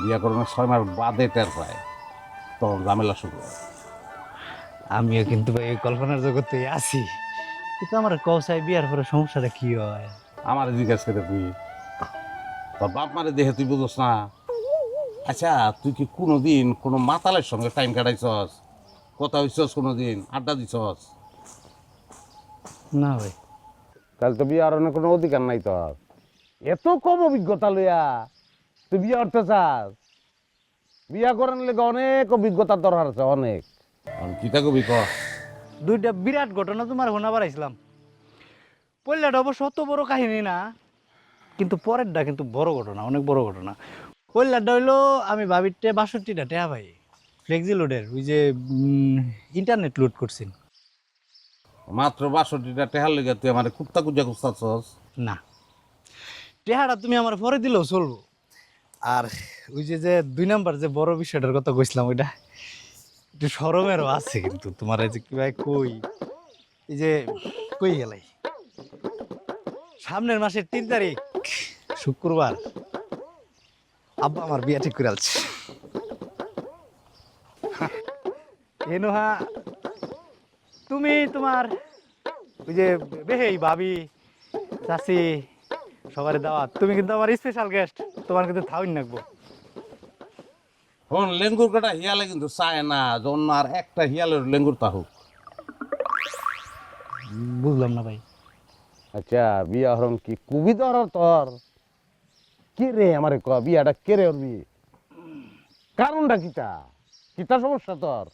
বিয়া করানোর 6 মাস বাদে টের পায়, তখন ঝামেলা শুরু হয়। আমিও কিন্তু ভাই ওই কল্পনার জগতে আছি, কিন্তু আমার কৌশাই বিয়ার পরে সমস্যাটা কি হয়? আমার জিজ্ঞাসা করে তুই তোর বাপ মারে দেখে তুই বুঝোস না? আচ্ছা, তুই কি কোনোদিন কোনো মাতালের সঙ্গে টাইম কাটাইছস? কথা হইছস কোনোদিন? আড্ডা দিছস? না ভাই। তাহলে তো বিয়ে আরণে কোনো অধিকার নাই তোর। এত কম অভিজ্ঞতা লইয়া তুই বিয়ে করতে চাস? বিয়া করার লেগে অনেক অভিজ্ঞতার দরকার আছে, অনেক। কিতা কবি ক। দুইটা বিরাট ঘটনা তোমার শোনা বাড়াইছিলাম। পল্লাটা অবশ্য অত বড় কাহিনী না, কিন্তু পরেরটা কিন্তু বড় ঘটনা, অনেক বড় ঘটনা। পল্লাটা হইলো আমি ভাবিতে ৬২টা টেহা ভাই ফ্লেক্সি লোডের ওই যে ইন্টারনেট লোড করছি। মাত্র ৬২টা টেহার লেগে তুই আমার কুত্তা কুজা কুস্তাছস? না, টেহাটা তুমি আমার পরে দিলেও চলবো। আর ওই যে যে ২ নাম্বার যে বড় বিষয়টার কথা কইছিলাম, ওইটা একটু শরমেরও আছে, কিন্তু তোমার এই যে কি ভাই কই, এই যে কই গেলাই সামনের মাসের ৩ তারিখ শুক্রবার আব্বা আমার বিয়া ঠিক করে আলছে। এনোহা তুমি তোমার ওই যে বেহেই ভাবি চাচি সবার দাওয়াত, তুমি কিন্তু আমার স্পেশাল গেস্ট, তোমার কিন্তু থাউন নাকবো। হন লেঙ্গুর কাটা হিয়ালে কিন্তু চায় না যখন আর একটা হিয়ালের লেঙ্গুর তাহুক। বুঝলাম না ভাই। আচ্ছা, বিয়া হরণ কি কুবি ধরার তোর? কে রে আমারে ক, বিয়াটা কে রে করবি? কারণটা কিতা? কিতা সমস্যা তোর?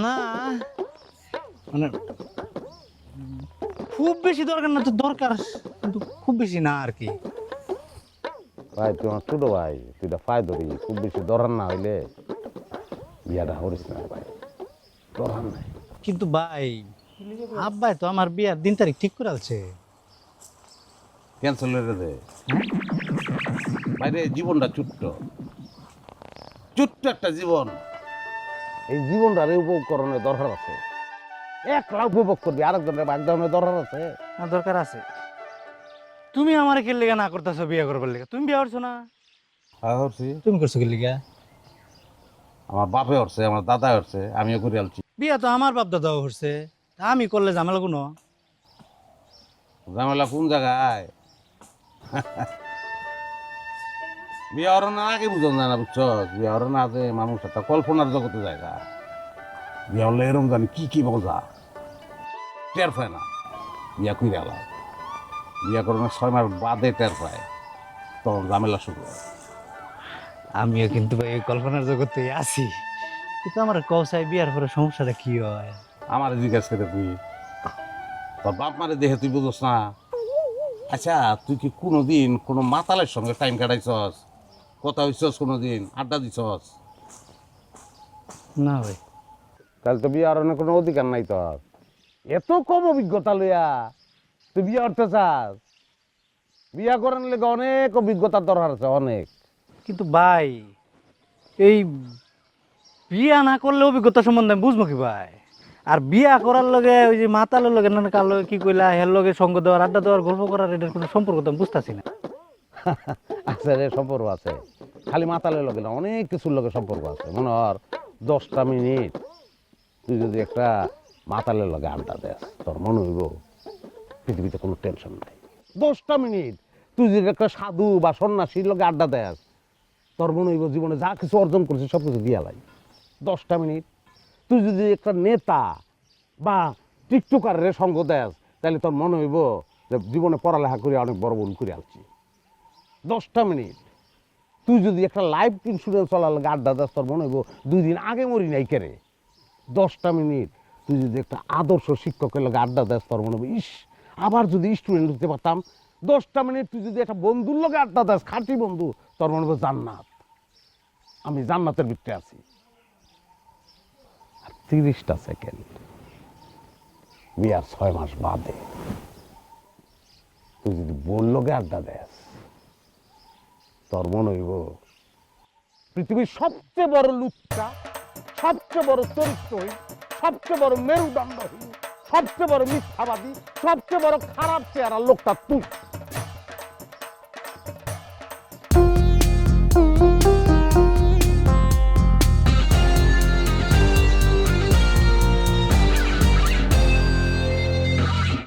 না মানে খুব বেশি দরকার না তো, দরকার কিন্তু খুব বেশি না আর কি। ভাই তুই আমার ছোট ভাই, তুই এটা ফায় ধরি, খুব বেশি দরকার না হইলে বিয়াটা করিস না ভাই, দরকার নাই। কিন্তু ভাই আব্বাই তো আমার বিয়ার ৩ তারিখ ঠিক করে আলছে। ক্যান্সেল করে দে বাইরে। জীবনটা ছোট্ট, ছোট্ট একটা জীবন। এই জীবনটারে উপভোগ করানোর দরকার আছে। একলা উপভোগ করবি, আরেকজনের ভাগ দেওয়ানোর দরকার আছে। না, দরকার আছে। তুমি আমার কে লেগে না করতেছো বিয়ে করবার লেগে? তুমি বিয়ে করছো না? তুমি করছো কি লেগে? আমার বাপে হচ্ছে, আমার দাদা হচ্ছে, আমিও করে আলছি। বিয়ে তো আমার বাপ দাদাও করছে, তা আমি করলে ঝামেলা কোনো? ঝামেলা কোন জায়গায়? বিয়ে হওয়ার আগে বুঝন যায় না, বুঝছ? বিয়ে হওয়ার না যে মানুষ একটা কল্পনার জগতে জায়গা। বিয়ে হলে এরম জানি কি কি বোঝা টের পায় না। বিয়া কইরা আলাম, বিয়া করানোর 6 মাস বাদে টের পায়, তখন ঝামেলা শুরু হয়। আমিও কিন্তু ভাই ওই কল্পনার জগতে আছি, কিন্তু আমার কৌশাই বিয়ার পরে সমস্যাটা কি হয়? আমার জিজ্ঞাসা করে তুই তোর বাপ মারে দেখে তুই বুঝোস না? আচ্ছা, তুই কি কোনোদিন কোনো মাতালের সঙ্গে টাইম কাটাইছস? কথা হইছস কোনোদিন? আড্ডা দিছস? না ভাই। তাহলে তো বিয়ে আরণে কোনো অধিকার নাই তোর। এত কম অভিজ্ঞতা লইয়া তুই বিয়ে করতে চাস? বিয়া করার লেগে অনেক অভিজ্ঞতার দরকার আছে, অনেক। কিন্তু ভাই এই বিয়া না করলে অভিজ্ঞতা সম্বন্ধে আমি বুঝবো কি ভাই? আর বিয়া করার লগে ওই যে মাতালের লগে না কার লগে কি কইলা, হের লগে সঙ্গ দেওয়ার, আড্ডা দেওয়ার, গল্প করার, এটার কোনো সম্পর্ক তো আমি বুঝতেছি না। আছে রে, সম্পর্ক আছে। খালি মাতালের লগে না, অনেক কিছুর লগে সম্পর্ক আছে। মনে হর 10টা মিনিট তুই যদি একটা মাতালের লগে আড্ডা দেস, তোর মনে হইব পৃথিবীতে কোনো টেনশন নাই। 10টা মিনিট তুই যদি একটা সাধু বা সন্ন্যাসীর লগে আড্ডা দেস, তোর মনে হইব জীবনে যা কিছু অর্জন করছিস সব কিছু দিয়া লাই। 10টা মিনিট তুই যদি একটা নেতা বা টিকটকারের সঙ্গ দেস, তাহলে তোর মনে হইব যে জীবনে পড়ালেখা করে অনেক বড় ভুল করে আসছি। 10টা মিনিট তুই যদি একটা লাইফ ইন্স্যুরেন্স চলার লাগে আড্ডা দেস, তোর মনে হইব 2 দিন আগে মরি নাই কেরে। 10টা মিনিট তুই যদি একটা আদর্শ শিক্ষকের লাগে আড্ডা দেস, তোর মনে হইব ইস আবার যদি স্টুডেন্ট হতে পারতাম। 10টা মিনিট তুই যদি একটা বন্ধুর লগে আড্ডা দেস, খাঁটি বন্ধু, তোর মনে হইব জান্নাত, আমি জান্নাতের ভিতরে আছি। 30টা সেকেন্ড বিয়ার 6 মাস বাদে তুই যদি বোন লগে আড্ডা দেস, তোর মনে হইব পৃথিবীর সবচেয়ে বড় লুচ্চা, সবচেয়ে বড় চরিত্রহীন, সবচেয়ে বড় মেরুদণ্ডহীন, সবচেয়ে বড় মিথ্যাবাদী, সবচেয়ে বড় খারাপ চেহারা লোকটা তুই।